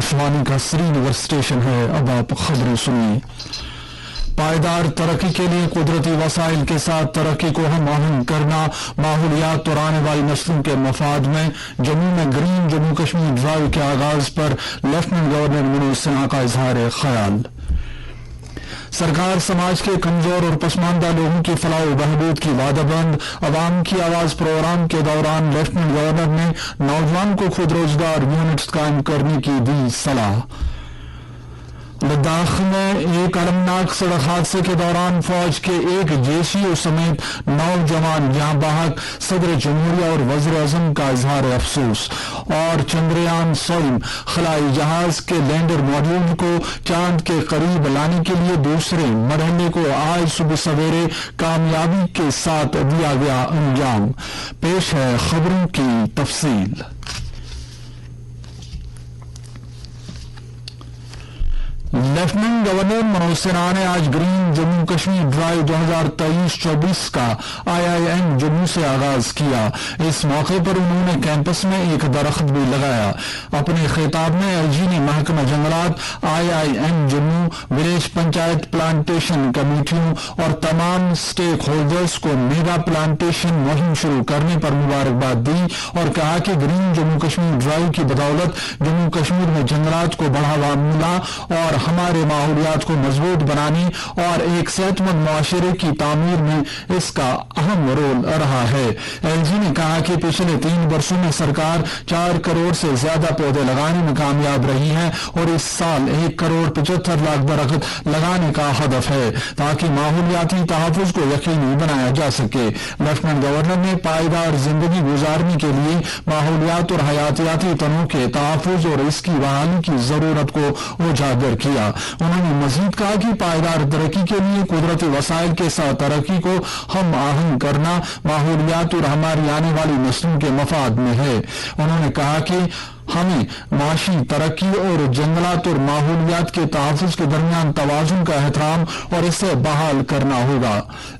आकाशवाणी का श्रीनगर स्टेशन है। अब आप खबरें सुनिए। पायदार तरक्की के लिए कुदरती वसाइल के साथ तरक्की को हम आहंग करना, माहौलियात और आने वाली नस्लों के मफाद में जम्मू में ग्रीन जम्मू कश्मीर ड्राइव के आगाज पर लेफ्टिनेंट गवर्नर मनोज सिन्हा का इजहार ख्याल। सरकार समाज के कमजोर और पसमानदा लोगों की फलाह व बहबूद की वादाबंद। अवाम की आवाज प्रोग्राम के दौरान लेफ्टिनेंट गवर्नर ने नौजवान को खुद रोजगार यूनिट्स कायम करने की दी सलाह। लद्दाख में एक अलमनाक सड़क हादसे के दौरान फौज के एक जेसीओ समेत 9 जवान जहां बहक। सदर जमहूरिया और वज़ीर आज़म का इजहार अफसोस। और चंद्रयान सोइम खलाई जहाज के लैंडर मॉड्यूल को चांद के करीब लाने के लिए दूसरे मरहले को आज सुबह सवेरे कामयाबी के साथ दिया गया अंजाम। पेश है खबरों की तफसील। लेफ्टिनेंट गवर्नर मनोज सिन्हा ने आज ग्रीन जम्मू कश्मीर ड्राइव 2023-24 का IIM जम्मू से आगाज किया। इस मौके पर उन्होंने कैंपस में एक दरख्त भी लगाया। अपने खिताब में LG ने महकमा जंगलात, IIM Jammu, village panchayat plantation कमेटियों और तमाम स्टेक होल्डर्स को मेगा प्लांटेशन मुहिम शुरू करने पर मुबारकबाद दी और कहा कि ग्रीन जम्मू कश्मीर ड्राइव की बदौलत जम्मू कश्मीर में जंगलात को बढ़ावा मिला और हमारे माहौलियात को मजबूत बनाने और एक सेहतमंद मुआशरे की तामीर में इसका अहम रोल रहा है। LG ने कहा कि पिछले 3 वर्षों में सरकार 4 करोड़ से ज्यादा पौधे लगाने में कामयाब रही है और इस साल 1 करोड़ 75 लाख दरख्त लगाने का हदफ है ताकि माहौलियाती तहफ्फुज को यकीनी बनाया जा सके। लेफ्टिनेंट गवर्नर ने पायदार जिंदगी गुजारने के लिए माहौलियात और हयातियाती तनों के तहफ्फुज और इसकी बहाली की जरूरत को उजागर किया। उन्होंने मजीद कहा कि पायदार तरक्की के लिए कुदरती वसाइल के साथ तरक्की को हम आहंग करना माहौलियात और हमारी आने वाली नस्लों के मफाद में है। उन्होंने कहा कि हमें माशी तरक्की और जंगलात और माहौलियात के तहफ्फुज के दरमियान तवाजुन का एहतराम और इसे बहाल करना होगा।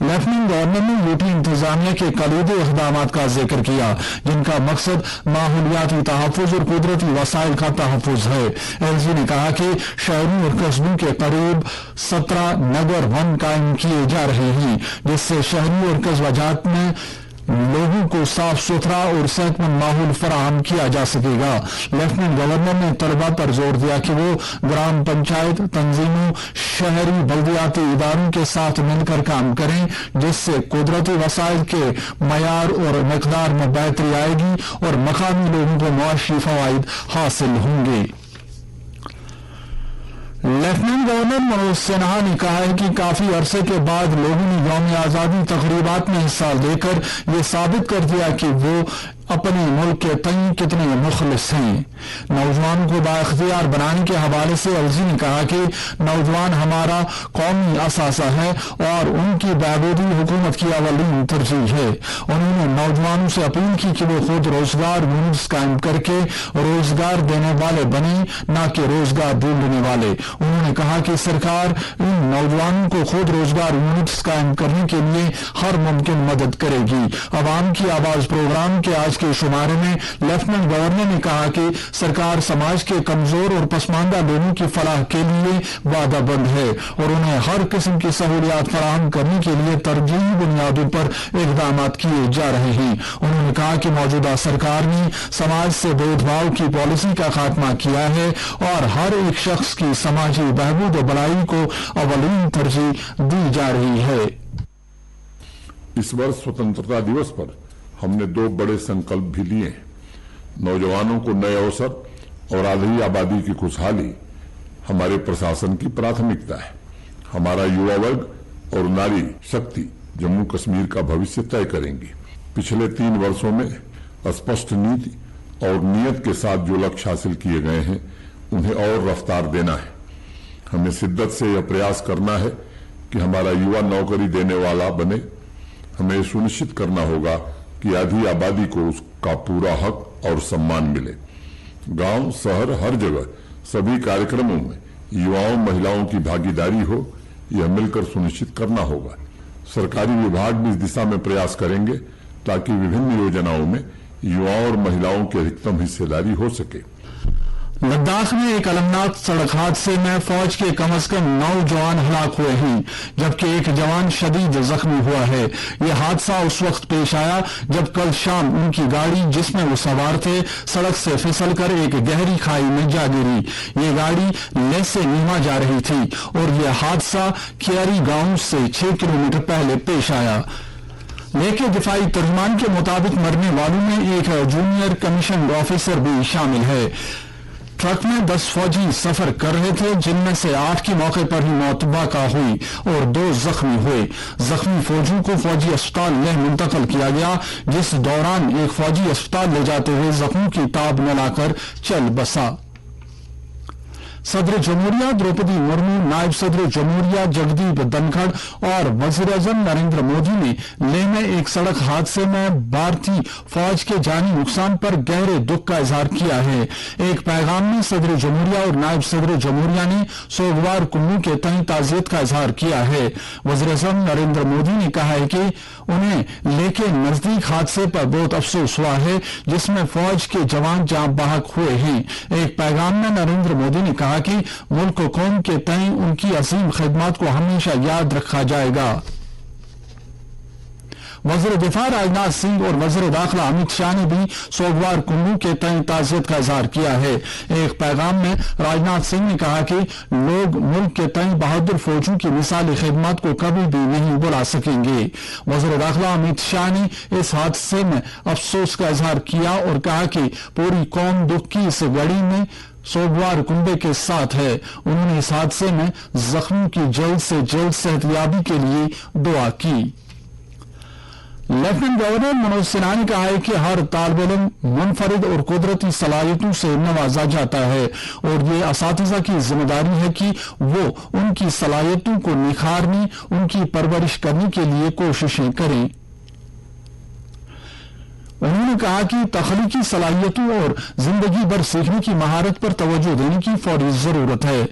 लेफ्टिनेंट गवर्नर ने यूटी इंतजामिया के कलीदी इक़दामात का जिक्र किया जिनका मकसद माहौलियाती तहफ्फुज और कुदरती वसाइल का तहफ्फुज है। LG ने कहा कि शहरों और कस्बों के करीब 17 नगर वन कायम किए जा रहे हैं जिससे शहरी और कस्बा जात में लोगों को साफ सुथरा और सेहतमंद माहौल फराहम किया जा सकेगा। लेफ्टिनेंट गवर्नर ने तलबा पर जोर दिया कि वो ग्राम पंचायत तंजीमों, शहरी बल्दियाती इदारों के साथ मिलकर काम करें जिससे कुदरती वसाइल के मयार और मकदार में बेहतरी आएगी और मकामी लोगों को मुआशी फवाइद हासिल होंगे। लेफ्टिनेंट गवर्नर मनोज सिन्हा ने कहा है कि काफी अरसे के बाद लोगों ने यौम आजादी तकरीबात में हिस्सा लेकर ये साबित कर दिया कि वो अपने मुल्क के तई कितने मुखलिस हैं। नौजवानों को बाइख्तियार बनाने के हवाले से LG ने कहा कि नौजवान हमारा कौमी असासा है और उनकी बहबूदी हुकूमत की अवलीन तरजीह है। उन्होंने नौजवानों से अपील की कि वो खुद रोजगार यूनिट्स कायम करके रोजगार देने वाले बने, न कि रोजगार ढूंढने वाले। उन्होंने कहा कि सरकार इन नौजवानों को खुद रोजगार यूनिट्स कायम करने के लिए हर मुमकिन मदद करेगी। अवाम की आवाज प्रोग्राम के आज के शुमारे में लेफ्टिनेंट गवर्नर ने कहा कि सरकार समाज के कमजोर और पसमानदा लोगों की फलाह के लिए वादाबंद है और उन्हें हर किस्म की सहूलियात फराहम करने के लिए तरजीही बुनियादों पर इक़दाम किए जा रहे हैं। उन्होंने कहा कि मौजूदा सरकार ने समाज से भेदभाव की पॉलिसी का खात्मा किया है और हर एक शख्स की समाजी बहबूद और भलाई को अवलीन तरजीह दी जा रही है। इस वर्ष स्वतंत्रता दिवस पर हमने 2 बड़े संकल्प भी लिए हैं। नौजवानों को नए अवसर और आधी आबादी की खुशहाली हमारे प्रशासन की प्राथमिकता है। हमारा युवा वर्ग और नारी शक्ति जम्मू कश्मीर का भविष्य तय करेंगी। पिछले 3 वर्षों में स्पष्ट नीति और नियत के साथ जो लक्ष्य हासिल किए गए हैं उन्हें और रफ्तार देना है। हमें शिद्दत से यह प्रयास करना है कि हमारा युवा नौकरी देने वाला बने। हमें सुनिश्चित करना होगा कि आधी आबादी को उसका पूरा हक और सम्मान मिले। गांव, शहर, हर जगह सभी कार्यक्रमों में युवाओं, महिलाओं की भागीदारी हो, यह मिलकर सुनिश्चित करना होगा। सरकारी विभाग भी इस दिशा में प्रयास करेंगे ताकि विभिन्न योजनाओं में युवाओं और महिलाओं की अधिकतम हिस्सेदारी हो सके। लद्दाख में एक अलमनाक सड़क हादसे में फौज के कम से कम 9 जवान हलाक हुए हैं, जबकि एक जवान शदीद जख्मी हुआ है। यह हादसा उस वक्त पेश आया जब कल शाम उनकी गाड़ी जिसमें वो सवार थे सड़क से फिसलकर एक गहरी खाई में जा गिरी। ये गाड़ी लेह से नीमा जा रही थी और यह हादसा कियारी गांव से 6 किलोमीटर पहले पेश आया। लेह के दिफाई तर्जुमान के मुताबिक मरने वालों में एक जूनियर कमीशन ऑफिसर भी शामिल है। ट्रक में 10 फौजी सफर कर रहे थे, जिनमें से 8 की मौके पर ही मौत वाक़ा हुई और 2 जख्मी हुए। जख्मी फौजियों को फौजी अस्पताल लेह मुंतकिल किया गया, जिस दौरान एक फौजी अस्पताल ले जाते हुए जख्मों की ताब न लाकर चल बसा। सदर जमहूरिया द्रौपदी मुर्मू, नायब सदर जमहूरिया जगदीप धनखड़ और वज़ीर-ए-आज़म नरेंद्र मोदी ने लेह में एक सड़क हादसे में भारतीय फौज के जानी नुकसान पर गहरे दुख का इजहार किया है। एक पैगाम में सदर जमहूरिया और नायब सदर जमहूरिया ने सोगवार कुल्लू के तय ताज़ियत का इजहार किया है। वज़ीर-ए-आज़म नरेंद्र मोदी ने कहा है कि उन्हें लेह के नजदीक हादसे पर बहुत अफसोस हुआ है, जिसमें फौज के जवान जान बहक हुए हैं। एक पैगाम में नरेंद्र मोदी ने कहा कि मुल्क को कौम के तय उनकी असीम खिदमत को हमेशा याद रखा जाएगा। वज़ीर दिफा राजनाथ सिंह और वज़ीर दाखिला अमित शाह ने भी सोगवार कुल्लू के तय ताज़ियत का इजहार किया है। एक पैगाम में राजनाथ सिंह ने कहा कि लोग मुल्क के तय बहादुर फौजियों की मिसाली खिदमत को कभी भी नहीं भुला सकेंगे। वज़ीर दाखिला अमित शाह ने इस हादसे में अफसोस का इजहार किया और कहा कि पूरी कौम दुख की इस घड़ी में सोगवार कुंबे के साथ है। उन्होंने इस हादसे में जख्मियों की जल्द से जल्द सेहतयाबी के लिए दुआ की। लेफ्टिनेंट गवर्नर मनोज सिन्हा ने कहा है कि हर तालिब इल्म मुनफरिद और कुदरती सलाहियतों से नवाजा जाता है और ये असातिज़ा की जिम्मेदारी है कि वो उनकी सलाहियतों को निखारने, उनकी परवरिश करने के लिए कोशिशें करें। उन्होंने कहा कि तख्लीकी सलाहियतों और जिंदगी भर सीखने की महारत पर तवज्जो देने की फौरी जरूरत है।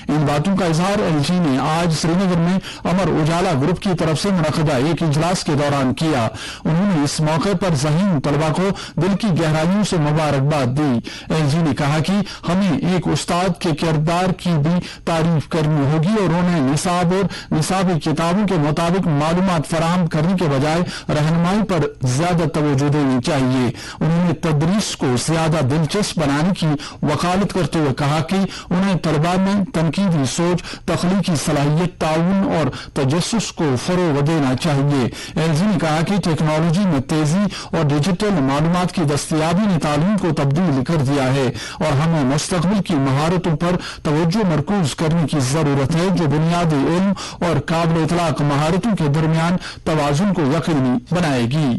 इन बातों का इजहार एलजी ने आज श्रीनगर में अमर उजाला ग्रुप की तरफ से मुनक़दा एक इजलास के दौरान किया। उन्होंने इस मौके पर ज़हीन तलबा को दिल की गहराइयों से मुबारकबाद दी। एलजी ने कहा कि हमें एक उस्ताद के किरदार की भी तारीफ करनी होगी और उन्हें निसाब और निसाबी किताबों के मुताबिक मालूमात फराहम करने के बजाय रहनुमाई पर ज्यादा तवज्जो देनी चाहिए। उन्होंने तदरीस को ज्यादा दिलचस्प बनाने की वकालत करते हुए कहा कि उन्हें तलबा में तनकीदी सोच, तख्लीकी सलाहियत, ताउन और तजस्सुस को फरोग देना चाहिए। एलजी ने कहा कि टेक्नोलॉजी में तेजी और डिजिटल मालूमात की दस्तयाबी ने तालीम को तब्दील कर दिया है और हमें मुस्तकबिल की महारतों पर तवज्जो मरकूज करने की जरूरत है, जो बुनियादी इल्म और काबिल इतलाक महारतों के दरमियान तवाजुन को यकीनी बनाएगी।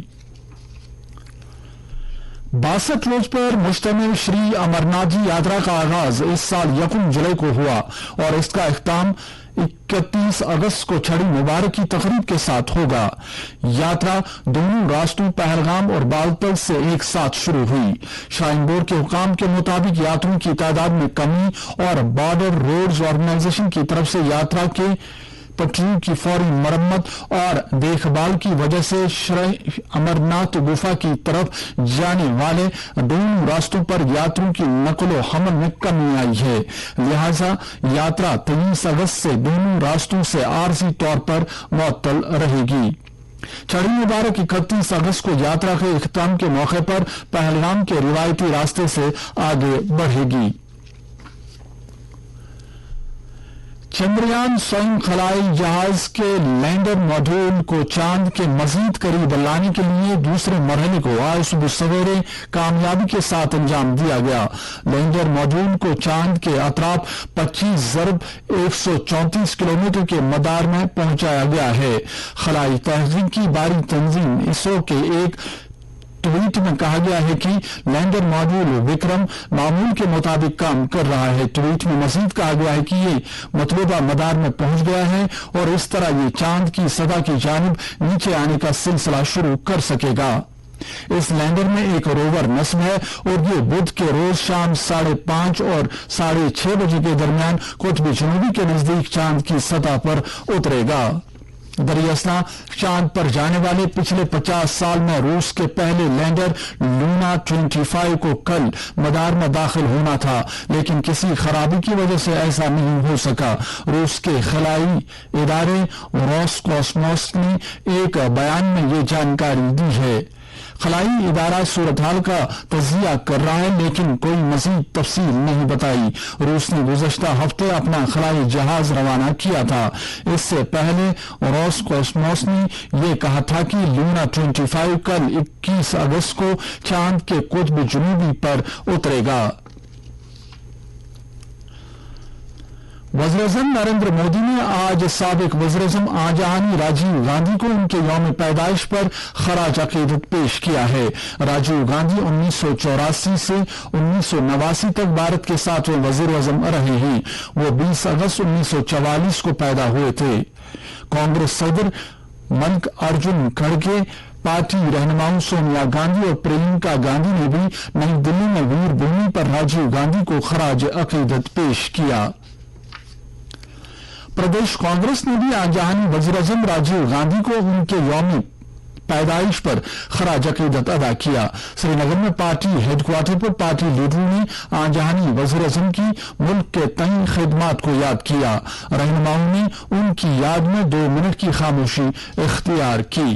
62 रोज पर मुश्तमिल श्री अमरनाथ जी यात्रा का आगाज इस साल 1 जुलाई को हुआ और इसका इख्तिताम 31 अगस्त को छड़ी मुबारक की तकरीब के साथ होगा। यात्रा दोनों रास्तों पहलगाम और बालतल से एक साथ शुरू हुई। श्राइन बोर्ड के हुकाम के मुताबिक यात्रियों की तादाद में कमी और बॉर्डर रोड्स ऑर्गेनाइजेशन की तरफ से यात्रा के पटरियों की फौरी मरम्मत और देखभाल की वजह से अमरनाथ गुफा की तरफ जाने वाले दोनों रास्तों पर यात्रियों की नकलो हमल में कमी आई है। लिहाजा यात्रा 23 अगस्त से दोनों रास्तों से आरजी तौर पर मुअत्तल रहेगी। छड़ी मुबारक 31 अगस्त को यात्रा के इख्तिताम के मौके पर पहलगाम के रिवायती रास्ते से आगे बढ़ेगी। चंद्रयान स्वयं खलाई जहाज के लैंडर मॉड्यूल को चांद के मजीद करीब लाने के लिए दूसरे मरहले को आज सुबह सवेरे कामयाबी के साथ अंजाम दिया गया। लैंडर मॉड्यूल को चांद के अतराफ 25 ज़रब 134 किलोमीटर के मदार में पहुंचाया गया है। खलाई तहजीब की बारी तंजीम इसरो के एक ट्वीट में कहा गया है कि लैंडर मॉड्यूल विक्रम मामूल के मुताबिक काम कर रहा है। ट्वीट में मजीद कहा गया है कि ये मतलूबा मदार में पहुंच गया है और इस तरह ये चांद की सतह की जानिब नीचे आने का सिलसिला शुरू कर सकेगा। इस लैंडर में एक रोवर नस्ब है और ये बुध के रोज शाम 5:30 और 6:30 बजे के दरमियान कुतुब जनूबी के नजदीक चांद की सतह पर उतरेगा। दरियासना चांद पर जाने वाले पिछले 50 साल में रूस के पहले लैंडर लूना 25 को कल मदार में दाखिल होना था, लेकिन किसी खराबी की वजह से ऐसा नहीं हो सका। रूस के खलाई इदारे रोसकोसमोस ने एक बयान में ये जानकारी दी है। खलाई इदारा सूरत हाल का तजिया कर रहा है, लेकिन कोई मजीद तफसील नहीं बताई। रूस ने गुज़श्ता हफ्ते अपना खलाई जहाज रवाना किया था। इससे पहले रोसकोसमोस ने यह कहा था कि लूना 25 कल 21 अगस्त को चांद के कुतुब जुनूबी पर उतरेगा। वज़ीर-ए-आज़म नरेंद्र मोदी ने आज साबिक वज़ीर-ए-आज़म आजहानी राजीव गांधी को उनके यौम पैदाइश पर खराज अकीदत पेश किया है। राजीव गांधी 1984 से 1989 तक भारत के 7वें वज़ीर-ए-आज़म रहे हैं। वो 20 अगस्त 1944 को पैदा हुए थे। कांग्रेस सदर मल्लिकार्जुन खड़गे, पार्टी रहनुमाओं सोनिया गांधी और प्रियंका गांधी ने भी नई दिल्ली में वीर भूमि पर राजीव गांधी को खराज अकीदत पेश किया। प्रदेश कांग्रेस ने भी आजहानी वज़ीर-ए-आज़म राजीव गांधी को उनके यौम पैदाइश पर खराज अकीदत अदा किया। श्रीनगर में पार्टी हेडक्वार्टर पर पार्टी लीडरों ने आजहानी वज़ीर-ए-आज़म की मुल्क के तय खिदमात को याद किया। रहनुमाओं ने उनकी याद में 2 मिनट की खामोशी इख्तियार की।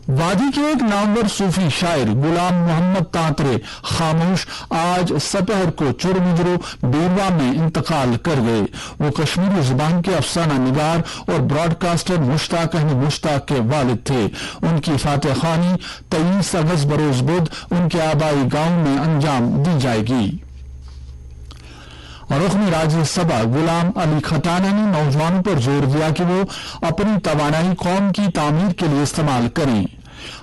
वादी के एक नामवर सूफी शायर गुलाम मोहम्मद तांतरे खामोश आज सपहर को चुरमुजरो बीरवा में इंतकाल कर गए। वो कश्मीरी जुबान के अफसाना निगार और ब्रॉडकास्टर मुश्ताक अहमद मुश्ताक के वालिद थे। उनकी फातह खानी 23 अगस्त बरोज बुध उनके आबाई गांव में अंजाम दी जाएगी। रुकन राज्यसभा गुलाम अली खटाना ने नौजवानों पर जोर दिया कि वो अपनी तवानाई कौम की तामीर के लिए इस्तेमाल करें।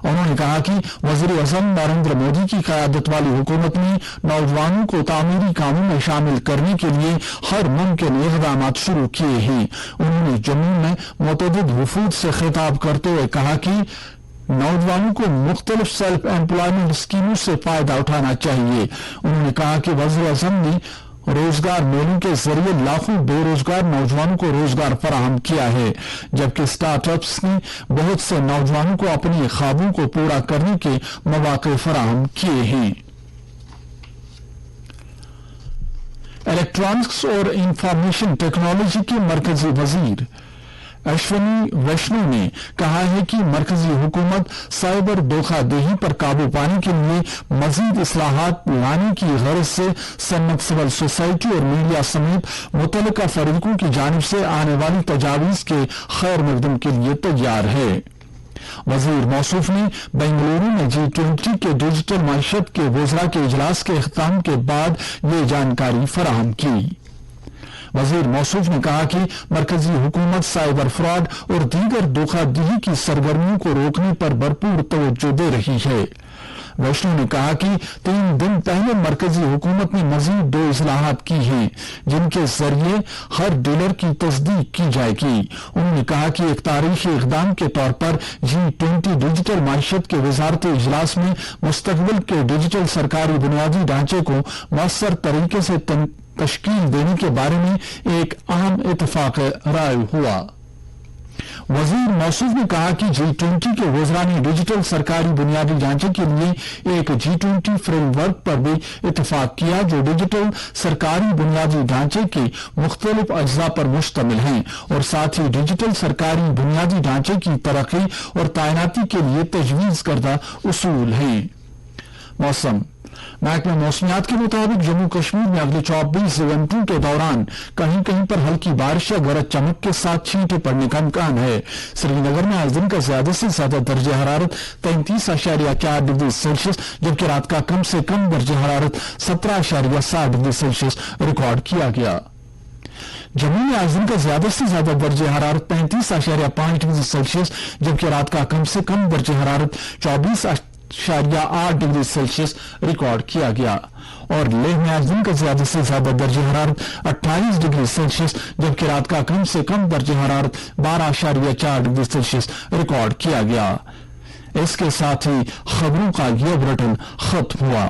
उन्होंने कहा कि वज़ीर-ए-आज़म नरेंद्र मोदी की क़यादत वाली हुकूमत ने नौजवानों को तामीरी कामों में शामिल करने के लिए हर मुमकिन इक़दाम शुरू किए हैं। उन्होंने जम्मू में मुतअद्दिद वफूद से खिताब करते हुए कहा कि नौजवानों को मुख्तलिफ सेल्फ एम्प्लॉयमेंट स्कीमों से फायदा उठाना चाहिए। उन्होंने कहा कि वज़ीर-ए-आज़म ने रोजगार मेलों के जरिए लाखों बेरोजगार नौजवानों को रोजगार फराहम किया है, जबकि स्टार्टअप्स ने बहुत से नौजवानों को अपने ख्वाबों को पूरा करने के मौके फराहम किए हैं। इलेक्ट्रॉनिक्स और इंफॉर्मेशन टेक्नोलॉजी के मरकजी वजीर अश्विनी वैष्णव ने कहा है कि मरकजी हुकूमत साइबर धोखाधड़ी पर काबू पाने के लिए मजीद इस्लाहात लाने की गरज से सन्नत, सिविल सोसाइटी और मीडिया समेत मुतल्लिका फरीकों की जानिब से आने वाली तजावीज के खैर मकदम के लिए तैयार है। वजीर मौसूफ ने बेंगलुरु में G20 के डिजिटल माइशत के वज़रा के इजलास के इख्तिताम के बाद ये जानकारी फराहम की। वजीर मौसूफ ने कहा कि मरकजी हुकूमत साइबर फ्रॉड और दीगर धोखाधड़ी की सरगर्मियों को रोकने पर भरपूर तवज्जो दे रही है। वैष्णव ने कहा कि 3 दिन पहले मरकजी हुकूमत ने मजीद 2 इस्लाहात की हैं, जिनके जरिए हर डीलर की तस्दीक की जाएगी। उन्होंने कहा कि एक तारीखी इक़दाम के तौर पर G20 डिजिटल माइशत के वजारती इजलास में मुस्तकबिल के डिजिटल सरकारी बुनियादी ढांचे को मौसर तरीके से तश्कील देने के बारे में एक अहम इत्तेफाक राय हुआ। वजीर मौसूफ ने कहा कि G20 के वज़रा ने डिजिटल सरकारी बुनियादी ढांचे के लिए एक G20 फ्रेमवर्क पर भी इत्तेफाक किया, जो डिजिटल सरकारी बुनियादी ढांचे के मुख्तलिफ अज्जा पर मुश्तमिल हैं और साथ ही डिजिटल सरकारी बुनियादी ढांचे की तरक्की और तैनाती के लिए तजवीज़ करदा उसूल हैं। मौसम महकमा मौसमियात के मुताबिक जम्मू कश्मीर में अगले 24 घंटों के दौरान कहीं कहीं पर हल्की बारिश या गरज चमक के साथ छींटे पड़ने का इम्कान है। श्रीनगर में आज दिन का ज्यादा से ज्यादा दर्जा हरारत 33.4 डिग्री सेल्सियस, जबकि रात का कम से कम दर्जा हरारत 17.7 डिग्री सेल्सियस रिकॉर्ड किया गया। जम्मू में आज दिन का ज्यादा से ज्यादा दर्जा हरारत 35.5 डिग्री सेल्सियस, जबकि रात का कम से कम दर्जा हरारत 24.8 डिग्री सेल्सियस रिकॉर्ड किया गया। और लेह में आज दिन का ज्यादा से ज्यादा दर्जा हरारत 28 डिग्री सेल्सियस, जबकि रात का कम से कम दर्जा हरारत 12.4 डिग्री सेल्सियस रिकॉर्ड किया गया। इसके साथ ही खबरों का यह बुलेटिन खत्म हुआ।